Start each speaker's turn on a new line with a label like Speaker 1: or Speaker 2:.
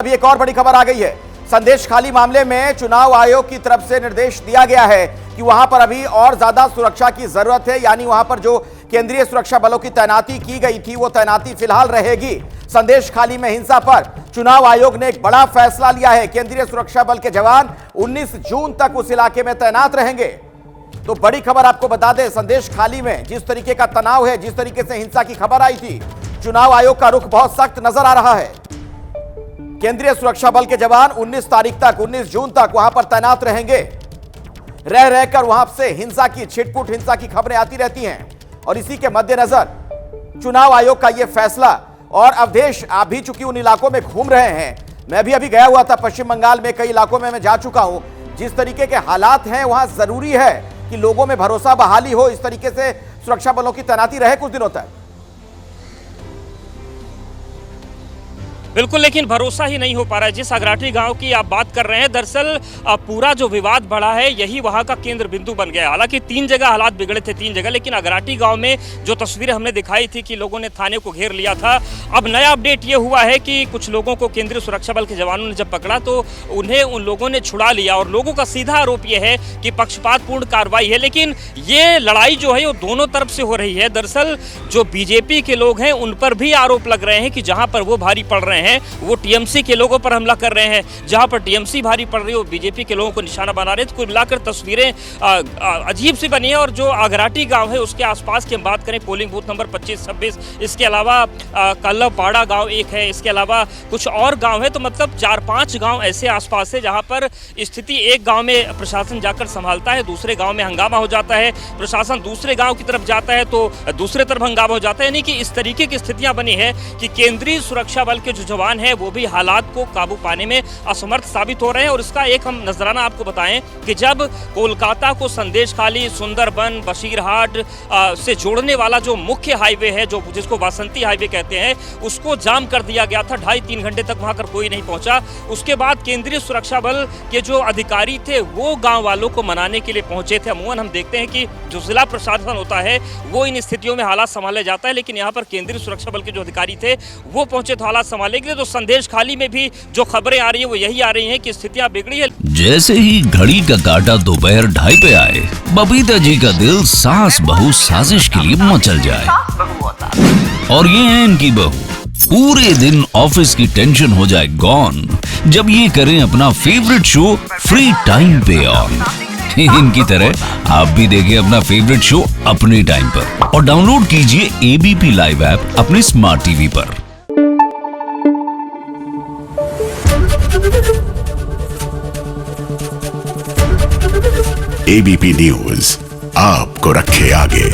Speaker 1: अभी एक और बड़ी खबर आ गई है। संदेश खाली मामले में चुनाव आयोग की तरफ से निर्देश दिया गया है कि वहां पर अभी और ज्यादा सुरक्षा की जरूरत है, यानी वहां पर जो केंद्रीय सुरक्षा बलों की तैनाती की गई थी वो तैनाती फिलहाल रहेगी। संदेश खाली में हिंसा पर चुनाव आयोग ने एक बड़ा फैसला लिया है। केंद्रीय सुरक्षा बल के जवान 19 जून तक उस इलाके में तैनात रहेंगे। तो बड़ी खबर आपको बता दें, संदेश खाली में जिस तरीके का तनाव है, जिस तरीके से हिंसा की खबर आई थी, चुनाव आयोग का रुख बहुत सख्त नजर आ रहा है। केंद्रीय सुरक्षा बल के जवान 19 जून तक वहां पर तैनात रहेंगे। रह रहकर वहां से हिंसा की, छिटपुट हिंसा की खबरें आती रहती हैं और इसी के मद्देनजर चुनाव आयोग का यह फैसला। और अवधेश, आप भी चूंकि उन इलाकों में घूम रहे हैं, मैं भी अभी गया हुआ था पश्चिम बंगाल में, कई इलाकों में मैं जा चुका हूं। जिस तरीके के हालात हैं वहां जरूरी है कि लोगों में भरोसा बहाली हो, इस तरीके से सुरक्षा बलों की तैनाती रहे कुछ दिनों तक।
Speaker 2: बिल्कुल, लेकिन भरोसा ही नहीं हो पा रहा है। जिस अगराटी गांव की आप बात कर रहे हैं, दरअसल पूरा जो विवाद बढ़ा है यही वहां का केंद्र बिंदु बन गया है। हालांकि 3 जगह हालात बिगड़े थे, 3 जगह, लेकिन अगराटी गांव में जो तस्वीरें हमने दिखाई थी कि लोगों ने थाने को घेर लिया था, अब नया अपडेट ये हुआ है कि कुछ लोगों को केंद्रीय सुरक्षा बल के जवानों ने जब पकड़ा तो उन्हें उन लोगों ने छुड़ा लिया। और लोगों का सीधा आरोप यह है कि पक्षपातपूर्ण कार्रवाई है। लेकिन ये लड़ाई जो है वो दोनों तरफ से हो रही है। दरअसल जो बीजेपी के लोग हैं उन पर भी आरोप लग रहे हैं कि जहां पर वो भारी पड़ रहे हैं वो टीएमसी के लोगों पर हमला कर रहे हैं, जहां पर टीएमसी भारी पड़ रही है वो बीजेपी के लोगों को निशाना बना रहे हैं। तो कुल मिलाकर तस्वीरें अजीब सी बनी है। और जो अगराटी गांव है उसके आसपास की हम बात करें, पोलिंग बूथ नंबर 25-26, इसके अलावा कल्लपाड़ा गांव एक है, इसके अलावा कुछ और गांव है। तो मतलब 4-5 गांव ऐसे आसपास है जहां पर स्थिति एक गांव में प्रशासन जाकर संभालता है, दूसरे गांव में हंगामा हो जाता है, प्रशासन दूसरे गांव की तरफ जाता है तो दूसरे तरफ हंगामा हो जाता है। यानी कि इस तरीके की स्थितियां बनी है कि केंद्रीय सुरक्षा बल के जो जवान है वो भी हालात को काबू पाने में असमर्थ साबित हो रहे हैं। और इसका एक हम नजराना आपको बताएं कि जब कोलकाता को संदेश खाली, सुंदरबन, बशीरहाट से जोड़ने वाला जो मुख्य हाईवे है, जो जिसको वासंती हाईवे कहते हैं, उसको जाम कर दिया गया था। 2.5-3 घंटे तक वहां पर कोई नहीं पहुंचा। उसके बाद केंद्रीय सुरक्षा बल के जो अधिकारी थे वो गांव वालों को मनाने के लिए पहुंचे थे। अमूमन हम देखते हैं कि जो जिला प्रशासन होता है वो इन स्थितियों में हालात संभाले जाता है, लेकिन यहाँ पर केंद्रीय सुरक्षा बल के जो अधिकारी थे वो पहुंचे तो हालात संभाले गए। तो संदेश खाली में भी जो खबरें आ रही है वो यही आ रही हैं कि स्थितियां बिगड़ी है।
Speaker 3: जैसे ही घड़ी का काटा दोपहर 2:30 पे आए, बबीता जी का दिल सास बहू साजिश के लिए मचल जाए। और ये है इनकी बहू, पूरे दिन ऑफिस की टेंशन हो जाए गॉन जब ये करें अपना फेवरेट शो फ्री टाइम पे ऑन। इनकी तरह आप भी देखिए अपना फेवरेट शो अपने टाइम पर और डाउनलोड कीजिए एबीपी लाइव ऐप अपने स्मार्ट टीवी पर।
Speaker 4: एबीपी न्यूज आपको रखे आगे।